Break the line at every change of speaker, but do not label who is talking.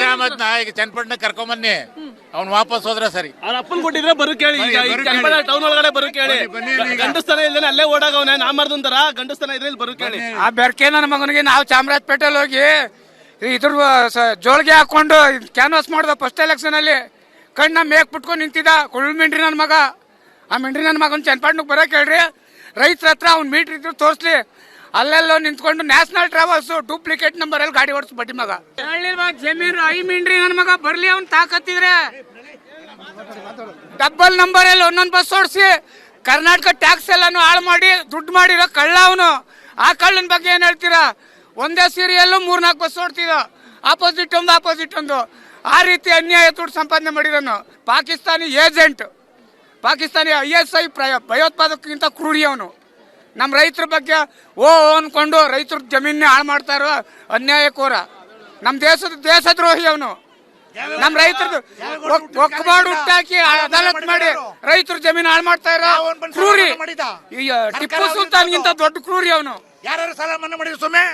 ಅಹಮದ್ ಈಗ ಚನ್ನಪಟ್ಟಣ ಕರ್ಕೊಂಬನ್ನಿ, ಅವ್ನು ವಾಪಸ್ ಹೋದ್ರೆ ಸರಿ.
ಅವ್ರ ಅಪ್ಪನ್ ಕೊಟ್ಟಿದ್ರೆ ಬರು ಕೇಳಿ. ಈಗ ಚನ್ನಪಟ್ಟಣ ಟೌನ್ ಒಳಗಡೆ ಬರು ಕೇಳಿ. ಗಂಡಸ್ತಾನ ಇಲ್ದೇನೆ ಅಲ್ಲೇ ಓಡಾಗವನೆ ನಾಮರ್ದಂತರ ಗಂಡಸ್ತಾನ ಇದ್ರೆ ಇಲ್ಲಿ ಬರು ಕೇಳಿ.
ಆ ಬೆರ್ಕೆ ನನ್ನ ಮಗನಿಗೆ ನಾವು ಚಾಮರಾಜಪೇಟೆಲ್ ಹೋಗಿ ಇದ್ರ ಜೋಳಿಗೆ ಹಾಕೊಂಡು ಕ್ಯಾನ್ವಾಸ್ ಮಾಡ್ದ ಫಸ್ಟ್ ಎಲೆಕ್ಷನ್ ಅಲ್ಲಿ. ಕಣ್ಣ ಮೇಕ್ ಬಿಟ್ಕೊಂಡು ನಿಂತಿದ್ದ ಕುಳ್ಳು ಮಿಂಡ್ರಿ ನನ್ನ ಮಗ. ಆ ಮಿಂಡ್ರಿ ನನ್ನ ಮಗನ್ ಚನ್ನಪಟ್ಟಣಕ್ಕೆ ಬರೋಕೆ ಹೇಳ್ರಿ, ರೈತರ ಹತ್ರ ಅವ್ನು ಮೀಟ್ರ್ ಇದ್ರು ತೋರಿಸ್ಲಿ. ಅಲ್ಲೆಲ್ಲೋ ನಿಂತ್ಕೊಂಡು ನ್ಯಾಷನಲ್ ಟ್ರಾವೆಲ್ಸ್ ಡೂಪ್ಲಿಕೇಟ್ ನಂಬರ್ ಅಲ್ಲಿ ಗಾಡಿ ಓಡಿಸ್ ಬಡ್ಡಿ ಮಗ. ಜಮೀನು ಐ ಮಿಂಡ್ರಿ ನನ್ನ ಮಗ ಬರ್ಲಿ, ಅವ್ನು ತಾಕತ್ತಿದ್ರೆ ಡಬಲ್ ನಂಬರ್ ಅಲ್ಲಿ ಒಂದೊಂದು ಬಸ್ ಓಡಿಸಿ ಕರ್ನಾಟಕ ಟ್ಯಾಕ್ಸ್ ಎಲ್ಲಾನು ಹಾಳು ಮಾಡಿ ದುಡ್ಡು ಮಾಡಿರೋ ಕಳ್ಳ ಅವನು. ಆ ಕಳ್ಳನ ಬಗ್ಗೆ ಏನ್ ಹೇಳ್ತೀರಾ? ಒಂದೇ ಸೀರಿಯಲ್ಲೂ 3-4 ಬಸ್ ಓಡ್ತಿದ್ದ, ಆಪೋಸಿಟ್ ಒಂದು. ಆ ರೀತಿ ಅನ್ಯಾಯ ದುಡ್ಡು ಸಂಪಾದನೆ ಮಾಡಿರೋನು. ಪಾಕಿಸ್ತಾನಿ ಏಜೆಂಟ್, ಪಾಕಿಸ್ತಾನಿ ISI ಭಯೋತ್ಪಾದಕಕ್ಕಿಂತ ಕ್ರೂರಿ ಅವನು. ನಮ್ಮ ರೈತರ ಬಗ್ಗೆ ಅನ್ಕೊಂಡು ರೈತರ ಜಮೀನೇ ಹಾಳು ಮಾಡ್ತಾ ಇರೋ ಅನ್ಯಾಯಕೋರ, ನಮ್ಮ ದೇಶದ್ರೋಹಿ ಅವನು. ನಮ್ಮ ರೈತರದ್ದು ಒಕ್ಕಬಾಡು ಹುಟ್ಟಾಕಿ ಅದಾಲತ್ ಮಾಡಿ ರೈತರ ಜಮೀನು ಹಾಳು ಮಾಡ್ತಾ ಇರೋ ಕ್ರೂರಿ. ಟಿಪ್ಪು ಸುಲ್ತಾನ್ಗಿಂತ ದೊಡ್ಡ ಕ್ರೂರಿ ಅವನು.
ಯಾರು ಸಾಲ ಮನ್ನಾ ಮಾಡಿದ್ರು ಸುಮ್ಮನೆ